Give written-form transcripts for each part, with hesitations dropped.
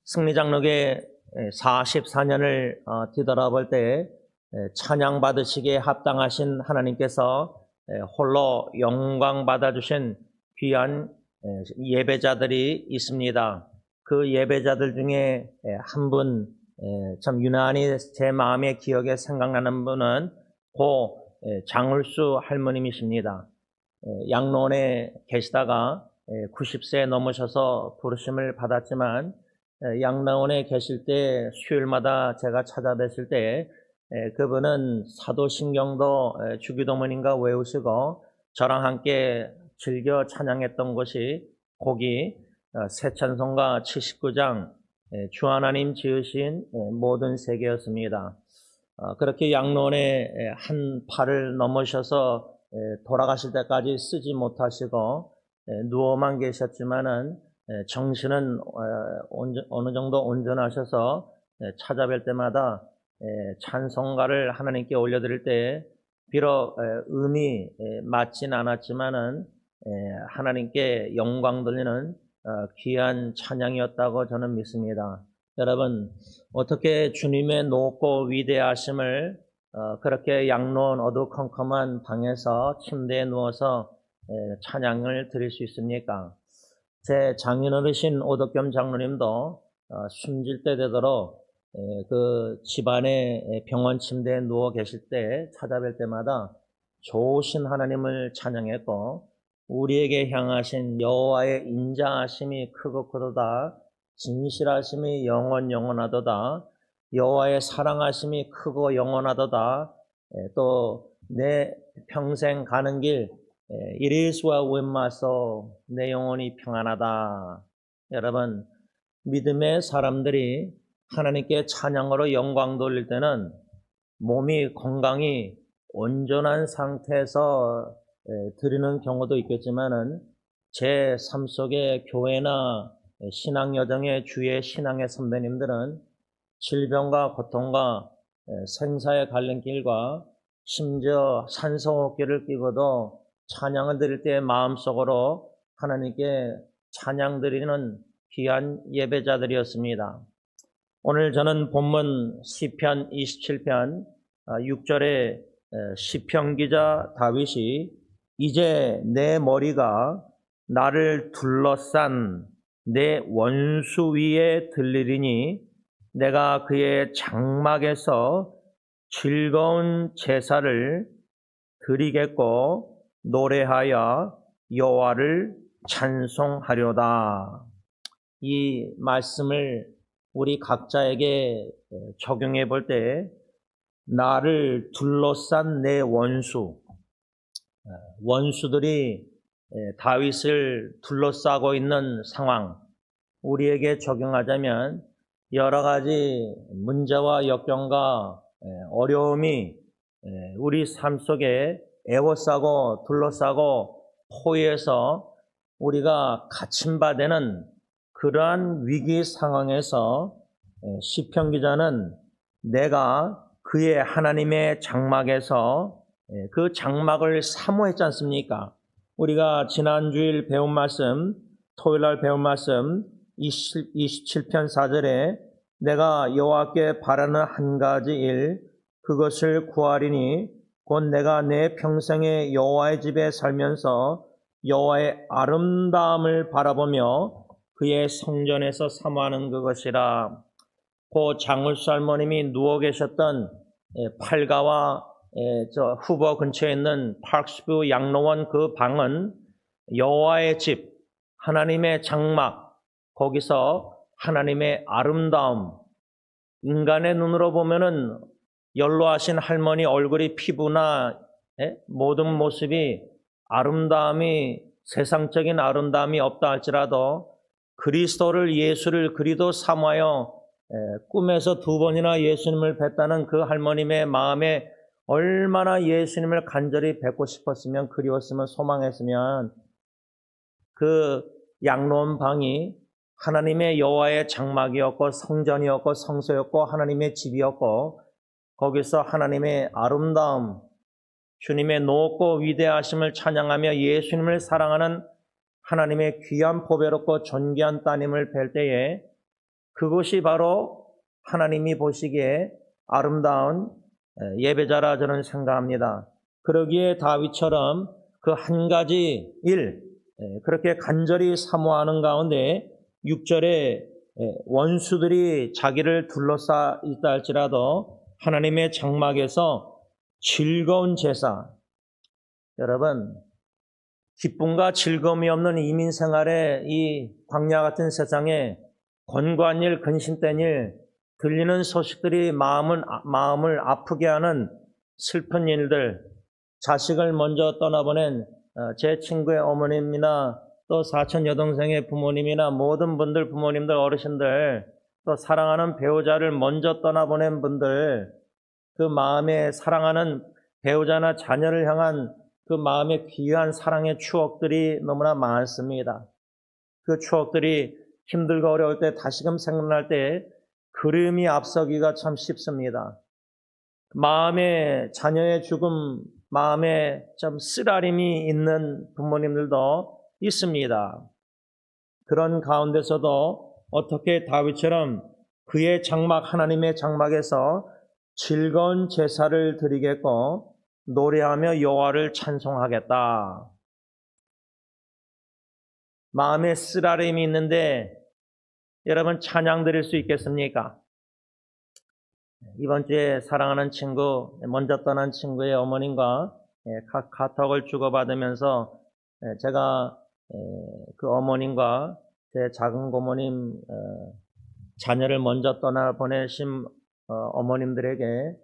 승리장로계 44년을 뒤돌아볼 때 찬양 받으시기에 합당하신 하나님께서 홀로 영광 받아주신 귀한 예배자들이 있습니다. 그 예배자들 중에 한 분, 참 유난히 제 마음의 기억에 생각나는 분은 고 장울수 할머님이십니다. 양로원에 계시다가 90세 넘으셔서 부르심을 받았지만 양로원에 계실 때 수요일마다 제가 찾아뵀을 때 그분은 사도신경도 주기도문인가 외우시고 저랑 함께 즐겨 찬양했던 것이 곡이 새찬송가 79장 주 하나님 지으신 모든 세계였습니다. 그렇게 양로원에 한 팔을 넘으셔서 돌아가실 때까지 쓰지 못하시고 누워만 계셨지만은 정신은 어느 정도 온전하셔서 찾아뵐 때마다 찬송가를 하나님께 올려드릴 때 비록 음이 맞진 않았지만은 하나님께 영광 돌리는 귀한 찬양이었다고 저는 믿습니다. 여러분, 어떻게 주님의 높고 위대하심을 그렇게 양로원 어두컴컴한 방에서 침대에 누워서 찬양을 드릴 수 있습니까? 제 장인어르신 오덕겸 장로님도 숨질 때 되도록 그 집안의 병원 침대에 누워 계실 때 찾아뵐 때마다 좋으신 하나님을 찬양했고 우리에게 향하신 여호와의 인자하심이 크고 크도다 진실하심이 영원하도다 여호와의 사랑하심이 크고 영원하도다 또 내 평생 가는 길 이리스와 웬마소 내 영혼이 평안하다. 여러분, 믿음의 사람들이 하나님께 찬양으로 영광 돌릴 때는 몸이 건강히 온전한 상태에서 드리는 경우도 있겠지만은 제 삶 속에 교회나 신앙 여정의 주의 신앙의 선배님들은 질병과 고통과 생사의 갈림길과 심지어 산소호흡기를 끼고도 찬양을 드릴 때 마음속으로 하나님께 찬양 드리는 귀한 예배자들이었습니다. 오늘 저는 본문 시편 27편 6절에 시편 기자 다윗이 이제 내 머리가 나를 둘러싼 내 원수 위에 들리리니 내가 그의 장막에서 즐거운 제사를 드리겠고 노래하여 여호와를 찬송하려다. 이 말씀을 우리 각자에게 적용해 볼 때 나를 둘러싼 내 원수들이 다윗을 둘러싸고 있는 상황 우리에게 적용하자면 여러 가지 문제와 역경과 어려움이 우리 삶 속에 애워싸고 둘러싸고 포위해서 우리가 갇힌바되는 그러한 위기 상황에서 시편 기자는 내가 그의 하나님의 장막에서 그 장막을 사모했지 않습니까? 우리가 지난주일 배운 말씀, 토요일날 배운 말씀 27편 4절에 내가 여호와께 바라는 한 가지 일 그것을 구하리니 곧 내가 내 평생에 여호와의 집에 살면서 여호와의 아름다움을 바라보며 그의 성전에서 사모하는 그것이라. 고 장울수 할머님이 누워 계셨던 팔가와 저 후보 근처에 있는 파크스뷰 양로원 그 방은 여호와의 집, 하나님의 장막, 거기서 하나님의 아름다움, 인간의 눈으로 보면은 연로하신 할머니 얼굴이 피부나 모든 모습이 아름다움이 세상적인 아름다움이 없다 할지라도 그리스도를 예수를 그리도 사모하여 꿈에서 2번이나 예수님을 뵀다는 그 할머님의 마음에 얼마나 예수님을 간절히 뵙고 싶었으면 그리웠으면 소망했으면 그 양로원 방이 하나님의 여호와의 장막이었고 성전이었고 성소였고 하나님의 집이었고 거기서 하나님의 아름다움 주님의 높고 위대하심을 찬양하며 예수님을 사랑하는 하나님의 귀한 보배롭고 존귀한 따님을 뵐 때에 그것이 바로 하나님이 보시기에 아름다운 예배자라 저는 생각합니다. 그러기에 다윗처럼 그 한 가지 일, 그렇게 간절히 사모하는 가운데 6절에 원수들이 자기를 둘러싸 있다 할지라도 하나님의 장막에서 즐거운 제사. 여러분, 기쁨과 즐거움이 없는 이민 생활에 이 광야 같은 세상에 권고한 일, 근심된 일, 들리는 소식들이 마음을 아프게 하는 슬픈 일들, 자식을 먼저 떠나보낸 제 친구의 어머님이나 또 사촌 여동생의 부모님이나 모든 분들, 부모님들, 어르신들, 또 사랑하는 배우자를 먼저 떠나보낸 분들, 그 마음에 사랑하는 배우자나 자녀를 향한 그 마음의 귀한 사랑의 추억들이 너무나 많습니다. 그 추억들이 힘들고 어려울 때 다시금 생각날 때 그리움이 앞서기가 참 쉽습니다. 마음에 자녀의 죽음, 마음에 좀 쓰라림이 있는 부모님들도 있습니다. 그런 가운데서도 어떻게 다윗처럼 그의 장막, 하나님의 장막에서 즐거운 제사를 드리겠고 노래하며 여호와를 찬송하겠다. 마음에 쓰라림이 있는데 여러분 찬양 드릴 수 있겠습니까? 이번 주에 사랑하는 친구, 먼저 떠난 친구의 어머님과 카톡을 주고받으면서 제가 그 어머님과 제 작은 고모님 자녀를 먼저 떠나보내신 어머님들에게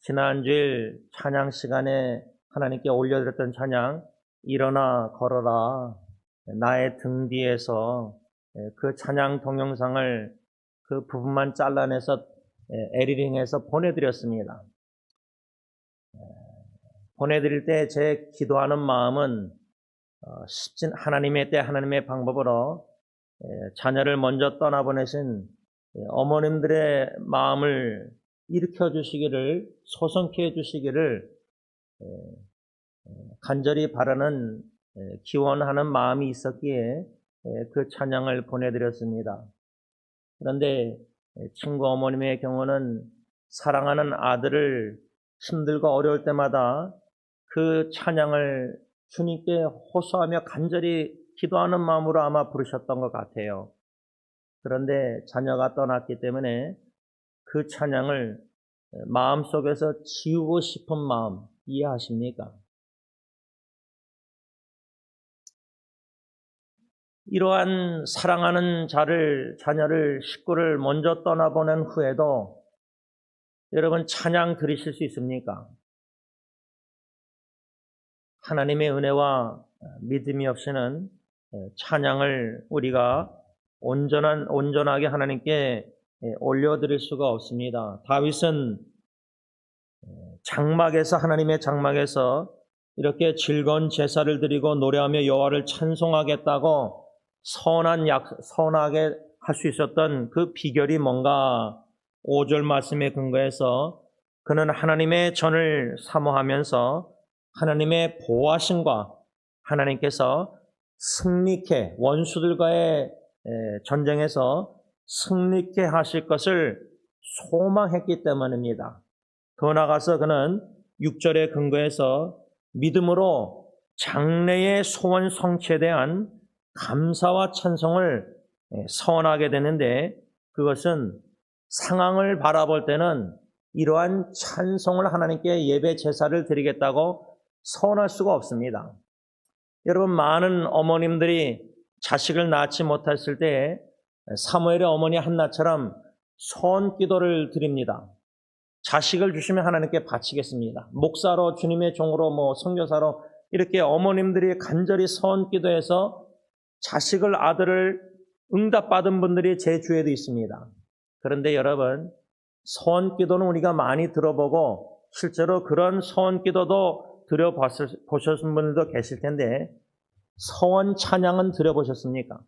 지난주일 찬양 시간에 하나님께 올려드렸던 찬양 일어나 걸어라 나의 등 뒤에서 그 찬양 동영상을 그 부분만 잘라내서 에디팅해서 보내드렸습니다. 보내드릴 때 제 기도하는 마음은 하나님의 때 하나님의 방법으로 자녀를 먼저 떠나보내신 어머님들의 마음을 일으켜 주시기를 소성케 해 주시기를 간절히 바라는 기원하는 마음이 있었기에 그 찬양을 보내드렸습니다. 그런데 친구 어머님의 경우는 사랑하는 아들을 힘들고 어려울 때마다 그 찬양을 주님께 호소하며 간절히 기도하는 마음으로 아마 부르셨던 것 같아요. 그런데 자녀가 떠났기 때문에 그 찬양을 마음속에서 지우고 싶은 마음 이해하십니까? 이러한 사랑하는 자녀를, 식구를 먼저 떠나보낸 후에도 여러분 찬양 들으실 수 있습니까? 하나님의 은혜와 믿음이 없이는 찬양을 우리가 온전하게 하나님께 올려드릴 수가 없습니다. 다윗은 장막에서 하나님의 장막에서 이렇게 즐거운 제사를 드리고 노래하며 여호와를 찬송하겠다고 선하게 할 수 있었던 그 비결이 뭔가 5절 말씀에 근거해서 그는 하나님의 전을 사모하면서 하나님의 보호하심과 하나님께서 승리케 원수들과의 전쟁에서 승리케 하실 것을 소망했기 때문입니다. 더 나아가서 그는 6절에 근거해서 믿음으로 장래의 소원 성취에 대한 감사와 찬송을 서원하게 되는데 그것은 상황을 바라볼 때는 이러한 찬송을 하나님께 예배 제사를 드리겠다고 서원할 수가 없습니다. 여러분 많은 어머님들이 자식을 낳지 못했을 때 사무엘의 어머니 한나처럼 소원 기도를 드립니다. 자식을 주시면 하나님께 바치겠습니다. 목사로 주님의 종으로 선교사로 이렇게 어머님들이 간절히 소원 기도해서 자식을 아들을 응답받은 분들이 제 주위에도 있습니다. 그런데 여러분 소원 기도는 우리가 많이 들어보고 실제로 그런 소원 기도도 드려보셨은 분들도 계실 텐데 소원 찬양은 드려보셨습니까?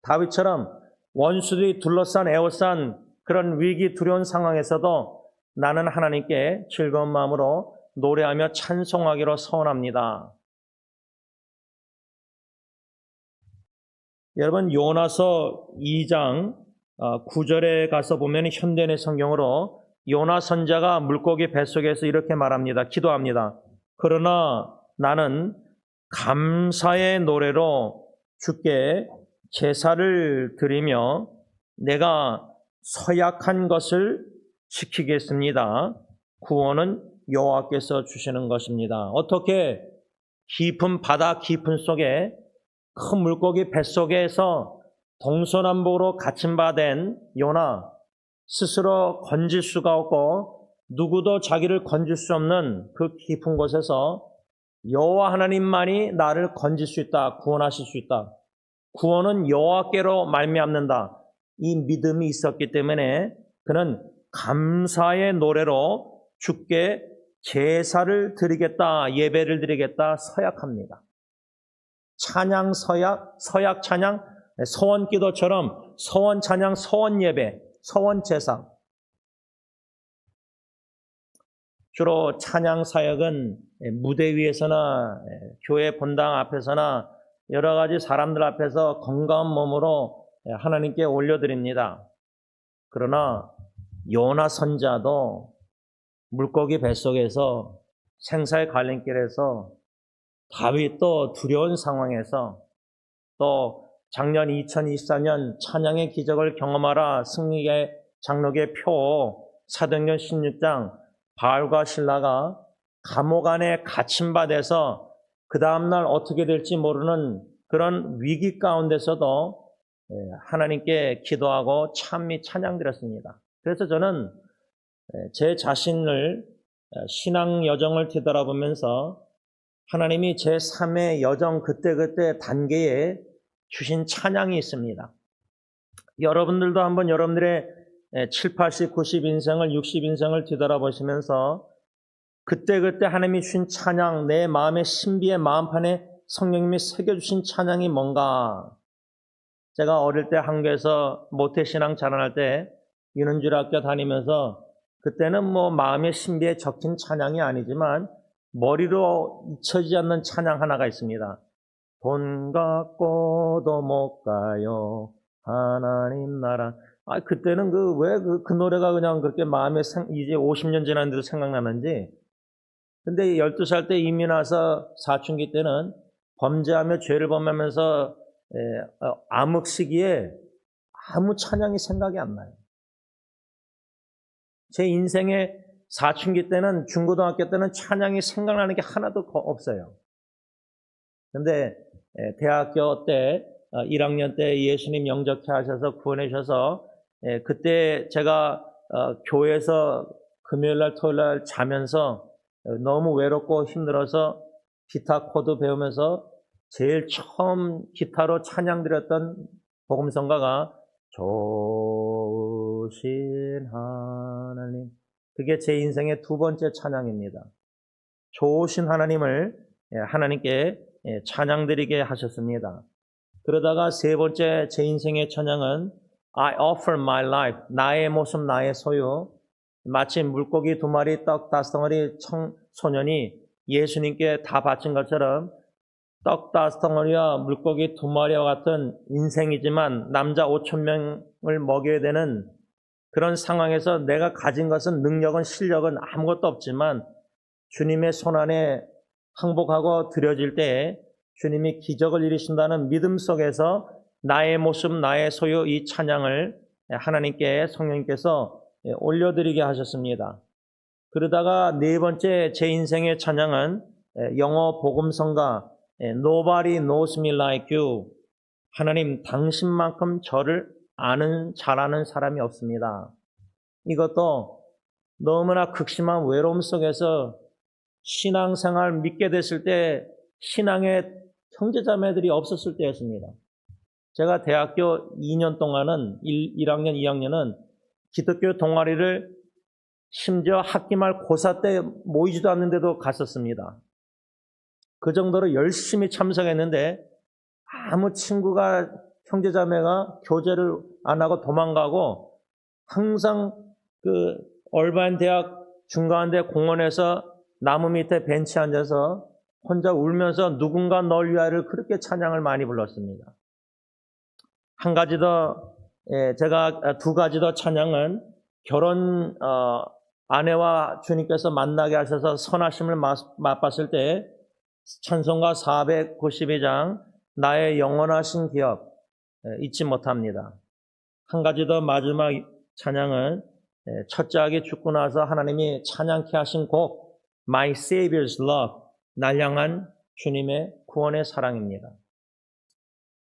다윗처럼 원수들이 둘러싼 에워싼 그런 위기 두려운 상황에서도 나는 하나님께 즐거운 마음으로 노래하며 찬송하기로 서원합니다. 여러분 요나서 2장 9절에 가서 보면 현대인의 성경으로 요나 선자가 물고기 뱃속에서 이렇게 말합니다. 기도합니다. 그러나 나는 감사의 노래로 주께 제사를 드리며 내가 서약한 것을 지키겠습니다. 구원은 여호와께서 주시는 것입니다. 어떻게 깊은 바다 깊은 속에 큰 물고기 뱃속에서 동서남북으로 갇힌 바 된 요나, 스스로 건질 수가 없고 누구도 자기를 건질 수 없는 그 깊은 곳에서 여호와 하나님만이 나를 건질 수 있다, 구원하실 수 있다. 구원은 여호와께로 말미암는다. 이 믿음이 있었기 때문에 그는 감사의 노래로 주께 제사를 드리겠다, 예배를 드리겠다 서약합니다. 찬양 서약 찬양, 서원 기도처럼 서원 찬양, 서원 예배, 서원 제사. 주로 찬양 사역은 무대 위에서나 교회 본당 앞에서나 여러 가지 사람들 앞에서 건강한 몸으로 하나님께 올려드립니다. 그러나 요나 선자도 물고기 뱃속에서 생사의 갈림길에서 다윗도 두려운 상황에서 또 작년 2024년 찬양의 기적을 경험하라 승리의 장로의 표 사도행전 16장 바울과 실라가 감옥 안에 갇힌 바 돼서 그 다음날 어떻게 될지 모르는 그런 위기 가운데서도 하나님께 기도하고 찬미 찬양드렸습니다. 그래서 저는 제 자신을 신앙 여정을 뒤돌아보면서 하나님이 제 삶의 여정 그때그때 단계에 주신 찬양이 있습니다. 여러분들도 한번 여러분들의 7, 80, 90 인생을 60 인생을 뒤돌아보시면서 그때그때 하나님이 주신 찬양, 내 마음의 신비의 마음판에 성령님이 새겨주신 찬양이 뭔가. 제가 어릴 때 한국에서 모태신앙 자라날 때 윤은주학교 다니면서 그때는 뭐 마음의 신비에 적힌 찬양이 아니지만 머리로 잊혀지지 않는 찬양 하나가 있습니다. 돈 갖고도 못 가요 하나님 나라. 그때는 그 노래가 그냥 그렇게 마음에 이제 50년 지났는데도 생각나는지. 근데 12살 때 이민 와서 사춘기 때는 범죄하며 죄를 범하면서 암흑 시기에 아무 찬양이 생각이 안 나요. 제 인생의 사춘기 때는 중고등학교 때는 찬양이 생각나는 게 하나도 없어요. 근데 대학교 때 1학년 때 예수님 영접케 하셔서 구원해 주셔서 그때 제가 교회에서 금요일날 토요일날 자면서 너무 외롭고 힘들어서 기타 코드 배우면서 제일 처음 기타로 찬양 드렸던 복음성가가 좋으신 하나님. 그게 제 인생의 두 번째 찬양입니다. 좋으신 하나님을 하나님께 찬양드리게 하셨습니다. 그러다가 세 번째 제 인생의 찬양은 I offer my life, 나의 모습, 나의 소유. 마치 물고기 2마리, 떡 5덩어리 소년이 예수님께 다 바친 것처럼 떡 5덩어리와 물고기 2마리와 같은 인생이지만 남자 5,000명을 먹여야 되는 그런 상황에서 내가 가진 것은 능력은 실력은 아무것도 없지만 주님의 손안에 항복하고 드려질 때에 주님이 기적을 이루신다는 믿음 속에서 나의 모습, 나의 소유 이 찬양을 하나님께 성령님께서 올려드리게 하셨습니다. 그러다가 네 번째 제 인생의 찬양은 영어 복음성가 Nobody knows me like you. 하나님 당신만큼 저를 잘 아는 사람이 없습니다. 이것도 너무나 극심한 외로움 속에서 신앙생활 믿게 됐을 때 신앙의 형제자매들이 없었을 때였습니다. 제가 대학교 2년 동안은 1학년, 2학년은 기독교 동아리를 심지어 학기말 고사 때 모이지도 않는데도 갔었습니다. 그 정도로 열심히 참석했는데 아무 친구가 형제자매가 교제를 안 하고 도망가고 항상 그 얼바인 대학 중간대 공원에서 나무 밑에 벤치에 앉아서 혼자 울면서 누군가 널 위하여를 그렇게 찬양을 많이 불렀습니다. 한 가지 더 제가 두 가지 더 찬양은 결혼 아내와 주님께서 만나게 하셔서 선하심을 맛봤을 때 찬송가 492장 나의 영원하신 기억 잊지 못합니다. 한 가지 더 마지막 찬양은 첫째 아기 죽고 나서 하나님이 찬양케 하신 곡 My Savior's Love 날 향한 주님의 구원의 사랑입니다.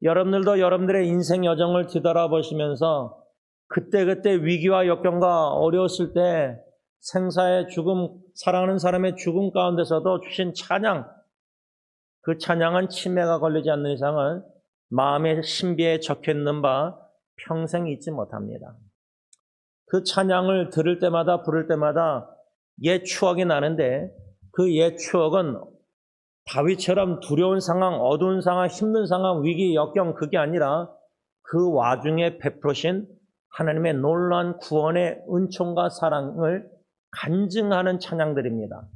여러분들도 여러분들의 인생 여정을 뒤돌아보시면서 그때그때 위기와 역경과 어려웠을 때 생사의 죽음, 사랑하는 사람의 죽음 가운데서도 주신 찬양, 그 찬양은 치매가 걸리지 않는 이상은 마음의 신비에 적혀있는 바 평생 잊지 못합니다. 그 찬양을 들을 때마다 부를 때마다 옛 추억이 나는데 그 옛 추억은 다윗처럼 두려운 상황, 어두운 상황, 힘든 상황, 위기, 역경 그게 아니라 그 와중에 베푸신 하나님의 놀라운 구원의 은총과 사랑을 간증하는 찬양들입니다.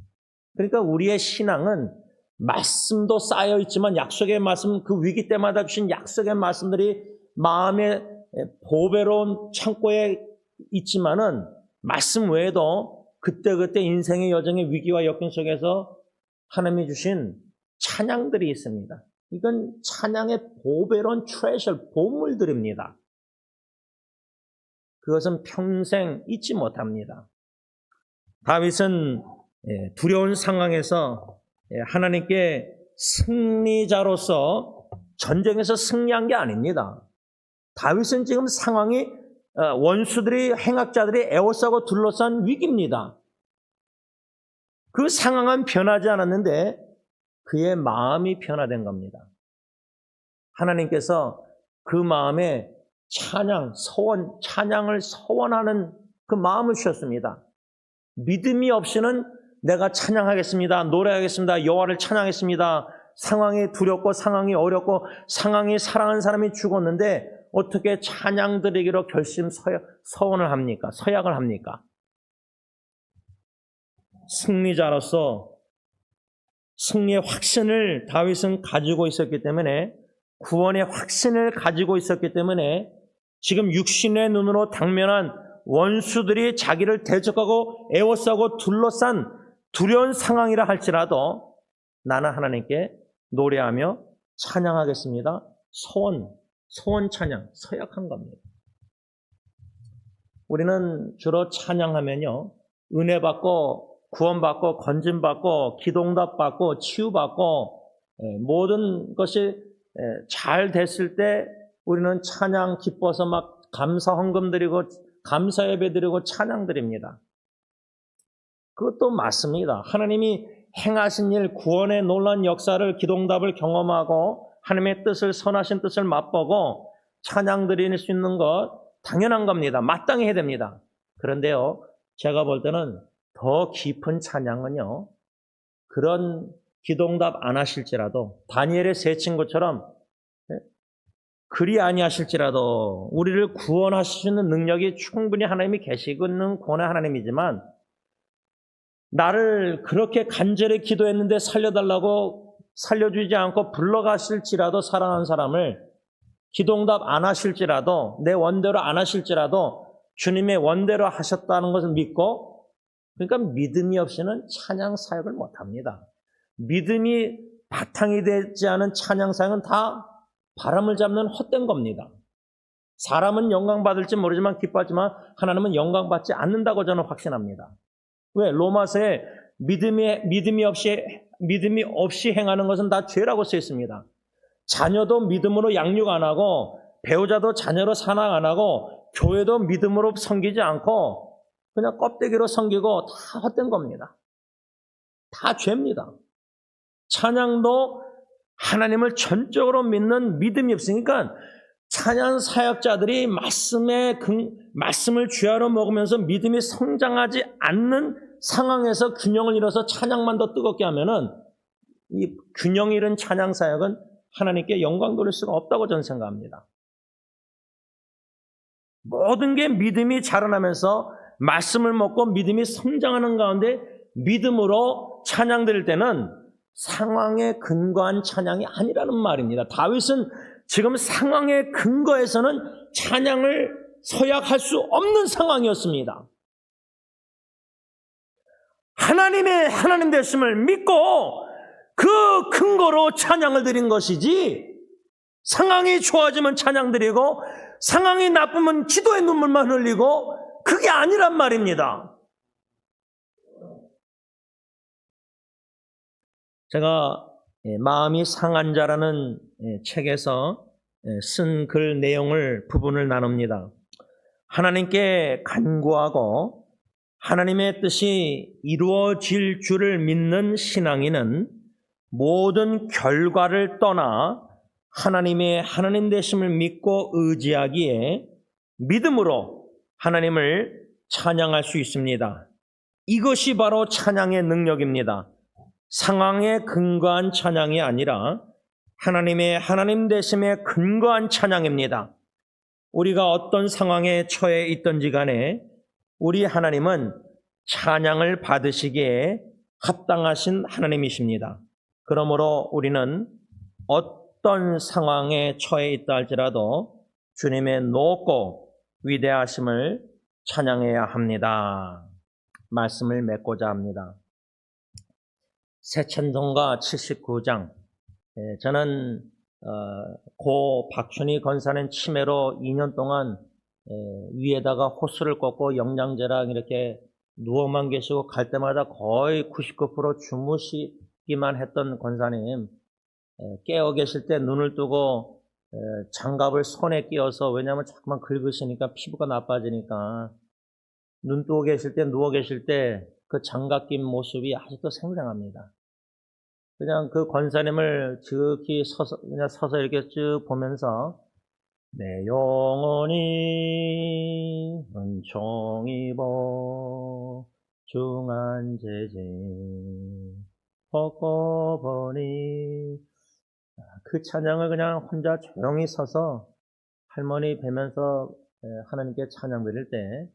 그러니까 우리의 신앙은 말씀도 쌓여 있지만 약속의 말씀, 그 위기 때마다 주신 약속의 말씀들이 마음의 보배로운 창고에 있지만은 말씀 외에도 그때그때 인생의 여정의 위기와 역경 속에서 하나님이 주신 찬양들이 있습니다. 이건 찬양의 보배로운 트레셔, 보물들입니다. 그것은 평생 잊지 못합니다. 다윗은 두려운 상황에서 하나님께 승리자로서 전쟁에서 승리한 게 아닙니다. 다윗은 지금 상황이 원수들이, 행악자들이 에워싸고 둘러싼 위기입니다. 그 상황은 변하지 않았는데 그의 마음이 변화된 겁니다. 하나님께서 그 마음에 찬양을 서원하는 그 마음을 주셨습니다. 믿음이 없이는 내가 찬양하겠습니다. 노래하겠습니다. 여호와를 찬양하겠습니다. 상황이 두렵고 상황이 어렵고 상황이 사랑하는 사람이 죽었는데 어떻게 찬양 드리기로 서원을 합니까? 서약을 합니까? 승리자로서 승리의 확신을 다윗은 가지고 있었기 때문에 구원의 확신을 가지고 있었기 때문에 지금 육신의 눈으로 당면한 원수들이 자기를 대적하고 에워싸고 둘러싼 두려운 상황이라 할지라도 나는 하나님께 노래하며 찬양하겠습니다. 소원 찬양, 서약한 겁니다. 우리는 주로 찬양하면요, 은혜 받고 구원받고 건진받고 기도응답 받고 치유받고 모든 것이 잘 됐을 때 우리는 찬양 기뻐서 막 감사 헌금 드리고 감사 예배 드리고 찬양 드립니다. 그것도 맞습니다. 하나님이 행하신 일, 구원의 놀라운 역사를 기도응답을 경험하고 하나님의 뜻을, 선하신 뜻을 맛보고 찬양 드릴 수 있는 것 당연한 겁니다. 마땅히 해야 됩니다. 그런데요, 제가 볼 때는 더 깊은 찬양은요, 그런 기도응답 안 하실지라도 다니엘의 세 친구처럼 그리 아니하실지라도 우리를 구원하실 수 있는 능력이 충분히 하나님이 계시고 있는 구원의 하나님이지만 나를 그렇게 간절히 기도했는데 살려달라고 살려주지 않고 불러가실지라도 사랑하는 사람을 기도응답 안 하실지라도 내 원대로 안 하실지라도 주님의 원대로 하셨다는 것을 믿고, 그러니까 믿음이 없이는 찬양 사역을 못합니다. 믿음이 바탕이 되지 않은 찬양 사역은 다 바람을 잡는 헛된 겁니다. 사람은 영광받을지 모르지만 기뻐하지만 하나님은 영광받지 않는다고 저는 확신합니다. 왜? 로마서에 믿음이 없이 행하는 것은 다 죄라고 써 있습니다. 자녀도 믿음으로 양육 안 하고 배우자도 자녀로 사랑 안 하고 교회도 믿음으로 섬기지 않고 그냥 껍데기로 섬기고 다 헛된 겁니다. 다 죄입니다. 찬양도 하나님을 전적으로 믿는 믿음이 없으니까 찬양 사역자들이 말씀을 주야로 먹으면서 믿음이 성장하지 않는 상황에서 균형을 잃어서 찬양만 더 뜨겁게 하면은 이 균형 잃은 찬양 사역은 하나님께 영광 돌릴 수가 없다고 저는 생각합니다. 모든 게 믿음이 자라나면서 말씀을 먹고 믿음이 성장하는 가운데 믿음으로 찬양 드릴 때는 상황에 근거한 찬양이 아니라는 말입니다. 다윗은 지금 상황의 근거에서는 찬양을 서약할 수 없는 상황이었습니다. 하나님의 하나님 되심을 믿고 그 근거로 찬양을 드린 것이지, 상황이 좋아지면 찬양 드리고 상황이 나쁘면 기도의 눈물만 흘리고, 그게 아니란 말입니다. 제가 마음이 상한 자라는 책에서 쓴 글 내용을 부분을 나눕니다. 하나님께 간구하고 하나님의 뜻이 이루어질 줄을 믿는 신앙인은 모든 결과를 떠나 하나님의 하나님 되심을 믿고 의지하기에 믿음으로 하나님을 찬양할 수 있습니다. 이것이 바로 찬양의 능력입니다. 상황에 근거한 찬양이 아니라 하나님의 하나님 되심에 근거한 찬양입니다. 우리가 어떤 상황에 처해 있든지 간에 우리 하나님은 찬양을 받으시기에 합당하신 하나님이십니다. 그러므로 우리는 어떤 상황에 처해 있다 할지라도 주님의 높고 위대하심을 찬양해야 합니다. 말씀을 맺고자 합니다. 새천동가 79장. 저는 고 박춘희 권사님 치매로 2년 동안 위에다가 호스를 꽂고 영양제랑 이렇게 누워만 계시고 갈 때마다 거의 99% 주무시기만 했던 권사님, 깨어 계실 때 눈을 뜨고 장갑을 손에 끼워서, 왜냐하면 자꾸만 긁으시니까 피부가 나빠지니까 눈 뜨고 계실 때, 누워 계실 때 그 장갑 낀 모습이 아직도 생생합니다. 그냥 그 권사님을 지극히 그냥 서서 이렇게 쭉 보면서 내 영혼이 은총 입어 중한 재진 벚꽃보니, 그 찬양을 그냥 혼자 조용히 서서 할머니 뵈면서 하나님께 찬양 드릴 때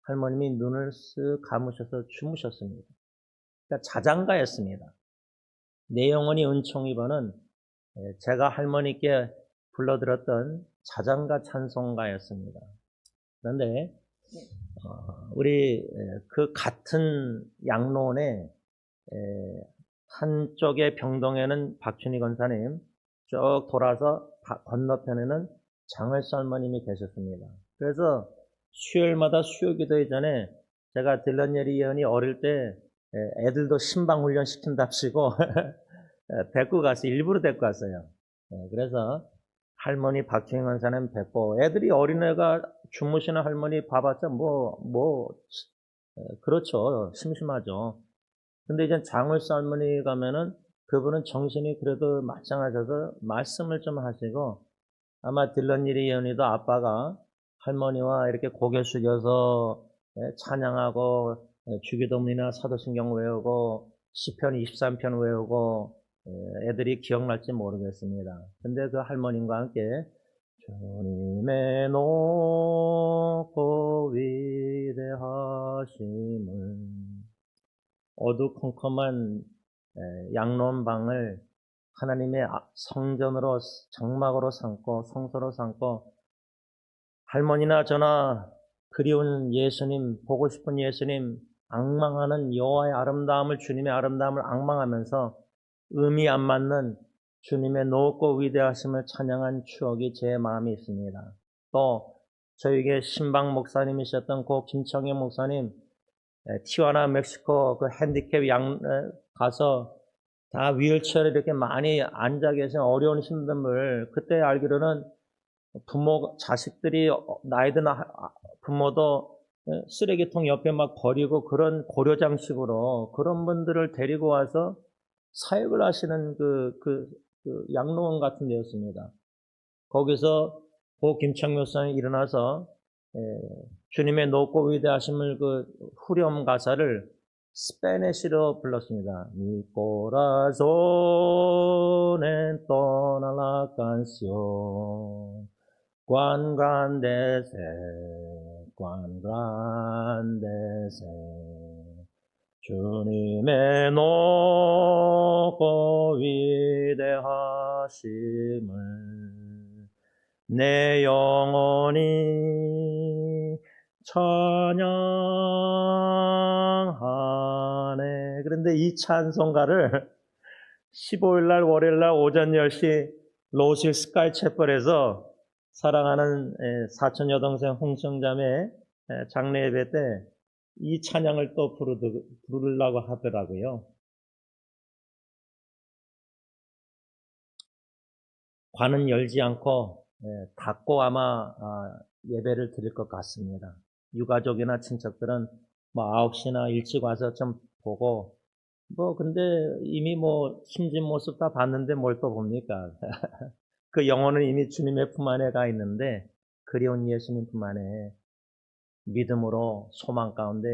할머님이 눈을 쓱 감으셔서 주무셨습니다. 그러니까 자장가였습니다. 내 영혼이 은총 입어는 제가 할머니께 불러드렸던 자장가 찬송가였습니다. 그런데 우리 그 같은 양로원에 한쪽의 병동에는 박춘희 권사님, 쭉 돌아서 건너편에는 장을수 할머님이 계셨습니다. 그래서 수요일마다 수요기도회 전에 제가 딜런예리 예언이 어릴 때 애들도 신방훈련 시킨답시고 데리고 갔어요. 일부러 데리고 갔어요. 그래서 할머니 박춘희 권사님 뵙고, 애들이 어린애가 주무시는 할머니 봐봤자 그렇죠. 심심하죠. 근데 이제 장을수 할머니 가면은 그분은 정신이 그래도 말짱하셔서 말씀을 좀 하시고, 아마 딜런예리 예언이도 아빠가 할머니와 이렇게 고개 숙여서 찬양하고 주기도문이나 사도신경 외우고 시편 23편 외우고 애들이 기억날지 모르겠습니다. 근데 그 할머님과 함께 주님의 높고 위대하심을, 어두컴컴한 양론방을 하나님의 성전으로, 장막으로 삼고 성소로 삼고, 할머니나 저나 그리운 예수님, 보고 싶은 예수님, 앙망하는 여호와의 아름다움을, 주님의 아름다움을 앙망하면서 의미 안 맞는 주님의 높고 위대하심을 찬양한 추억이 제 마음에 있습니다. 또 저에게 신방 목사님이셨던 고 김청현 목사님, 티와나 멕시코 그 핸디캡 가서 다 휠체어에 이렇게 많이 앉아 계신 어려운 힘든 분, 그때 알기로는 자식들이 나이 든 부모도 쓰레기통 옆에 막 버리고 그런 고려장식으로 그런 분들을 데리고 와서 사역을 하시는 그 양로원 같은 데였습니다. 거기서 고 김창묘 목사님이 일어나서 주님의 높고 위대하심을 그 후렴 가사를 스페니쉬로 불렀습니다. Mi corazón entona la canción. Cuán grande es Él, cuán grande es Él. 주님의 높고 위대하심을 내 영혼이 찬양하네. 그런데 이 찬송가를 15일날 월요일날 오전 10시 로실 스카이 채플에서 사랑하는 사촌 여동생 홍성자매 장례 예배 때 이 찬양을 또 부르려고 하더라고요. 관은 열지 않고 닫고 아마 예배를 드릴 것 같습니다. 유가족이나 친척들은 뭐 9시나 일찍 와서 좀 보고 근데 이미 숨진 모습 다 봤는데 뭘 또 봅니까? 그 영혼은 이미 주님의 품 안에 가 있는데 그리운 예수님 품 안에 믿음으로 소망 가운데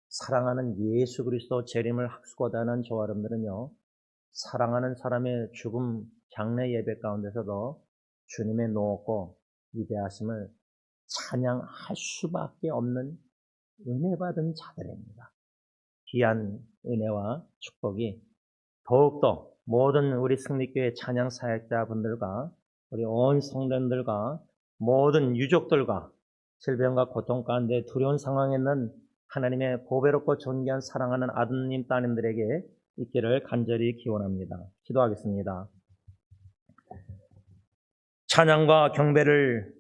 사랑하는 예수 그리스도 재림을 학수고다는 저와 여러분들은요, 사랑하는 사람의 죽음 장례 예배 가운데서도 주님의 높고 위대하심을 찬양할 수밖에 없는 은혜 받은 자들입니다. 귀한 은혜와 축복이 더욱더 모든 우리 승리교회 찬양 사역자분들과 우리 온 성도님들과 모든 유족들과 질병과 고통 가운데 두려운 상황에 있는 하나님의 보배롭고 존귀한 사랑하는 아드님 따님들에게 있기를 간절히 기원합니다. 기도하겠습니다. 찬양과 경배를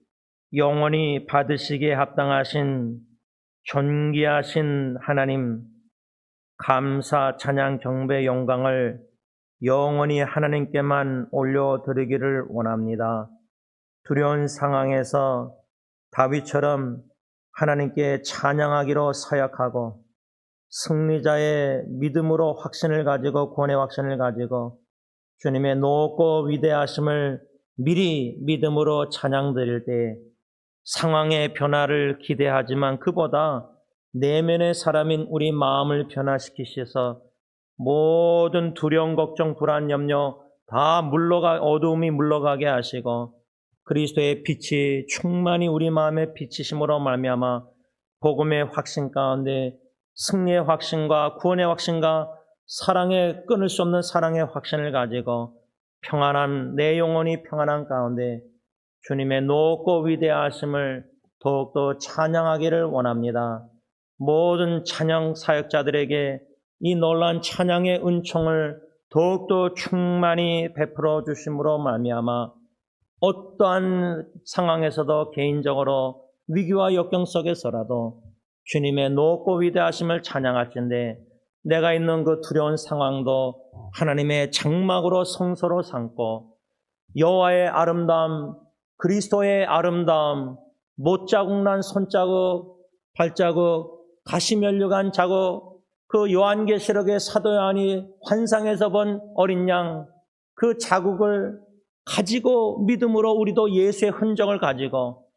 영원히 받으시기에 합당하신 존귀하신 하나님, 감사, 찬양, 경배, 영광을 영원히 하나님께만 올려드리기를 원합니다. 두려운 상황에서 다윗처럼 하나님께 찬양하기로 서약하고 승리자의 믿음으로 확신을 가지고 구원의 확신을 가지고 주님의 높고 위대하심을 미리 믿음으로 찬양 드릴 때 상황의 변화를 기대하지만 그보다 내면의 사람인 우리 마음을 변화시키셔서 모든 두려움, 걱정, 불안, 염려 다 어두움이 물러가게 하시고 그리스도의 빛이 충만히 우리 마음에 비치심으로 말미암아 복음의 확신 가운데 승리의 확신과 구원의 확신과 사랑의 끊을 수 없는 사랑의 확신을 가지고 평안한 내 영혼이 평안한 가운데 주님의 높고 위대하심을 더욱더 찬양하기를 원합니다. 모든 찬양 사역자들에게 이 놀라운 찬양의 은총을 더욱더 충만히 베풀어 주심으로 말미암아 어떠한 상황에서도 개인적으로 위기와 역경 속에서라도 주님의 높고 위대하심을 찬양할진대 내가 있는 그 두려운 상황도 하나님의 장막으로 성소로 삼고 여호와의 아름다움, 그리스도의 아름다움, 못자국 난 손자국, 발자국, 가시 면류관 자국, 그 요한계시록의 사도 요한이 환상에서 본 어린 양, 그 자국을 가지고 믿음으로 우리도 예수의 흔적을 가지고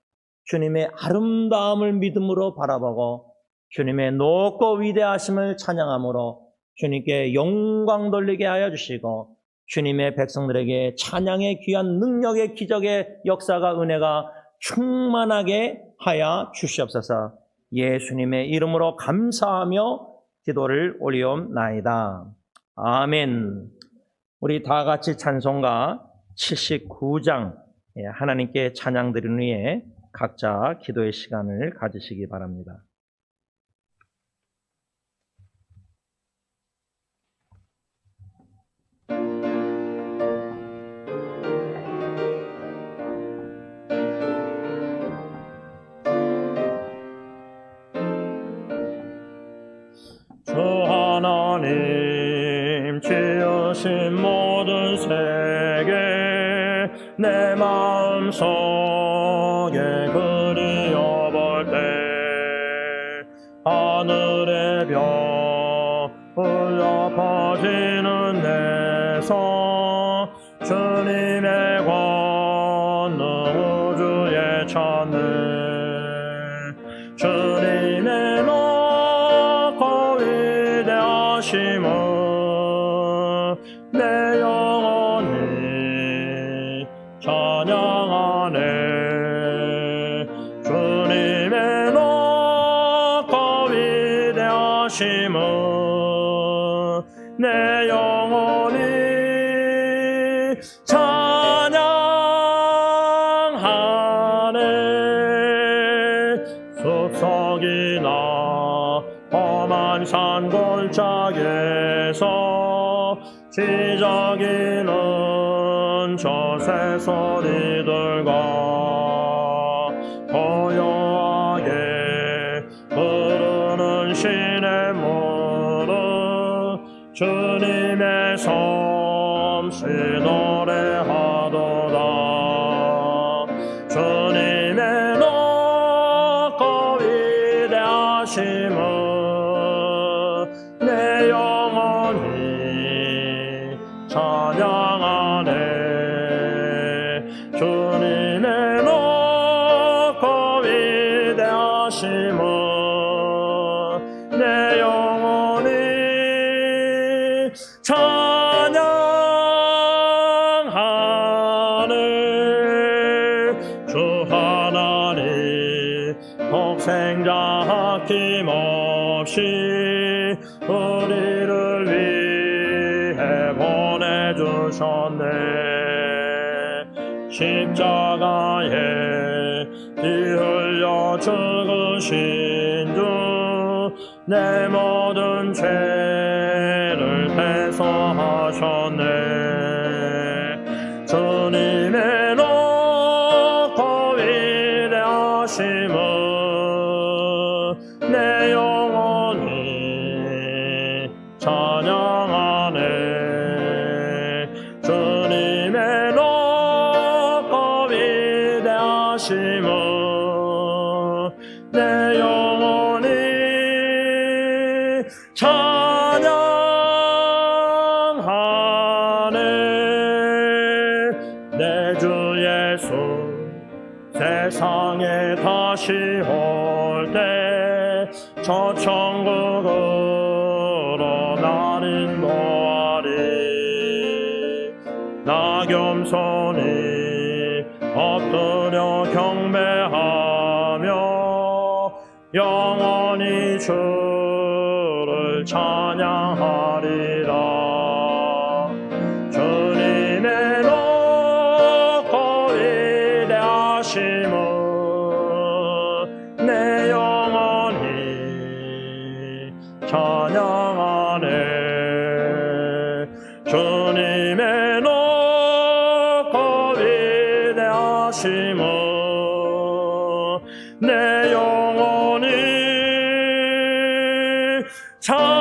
주님의 아름다움을 믿음으로 바라보고 주님의 높고 위대하심을 찬양함으로 주님께 영광 돌리게 하여 주시고 주님의 백성들에게 찬양의 귀한 능력의 기적의 역사가 은혜가 충만하게 하여 주시옵소서. 예수님의 이름으로 감사하며 기도를 올리옵나이다. 아멘. 우리 다 같이 찬송가 79장 하나님께 찬양 드리는 후에 각자 기도의 시간을 가지시기 바랍니다. 주 하나님 지으신 모든 세계 내 마음속에 그리워볼 때 하늘의 별 흘러 퍼지는 내성 주님의 권능 우주에 찾네 주님의 높고 위대하심을 내 영혼이 찬양하네 주님의 높고 위대하심을 내 영혼이 찬양하네 숲속이나 험한 산 골짜기에서 지저귀는 저 새소리들과 고요하게 흐르는 시냇물은 주님의 솜씨 노래하도다. 주님의 높고 위대하심은 내 영혼이 찬양하네. 주님의 높고 위대하심은 내 영혼이 찬양하네. 주 하나님 독생자 아낌없이 우리를 위해 보내주셨네. 십자가에 피 흘려 죽으신 주 내 모든 죄를 패소하셨네. 주님의 높고 위대하심은 내 영혼이 찬양하네. 주님의 높고 위대하심은 내 영혼이 찬양하네. 내 주 예수 세상에 다시 올 때 저 천국으로 날 인도하리. 나 겸손히 엎드려 경배하며 영원히 주를 찬양하리라. 주님의 높고 위대하심은 내 영혼이 찬양하네. 주님의 높고 위대하심은 내 영혼이 찬양하네.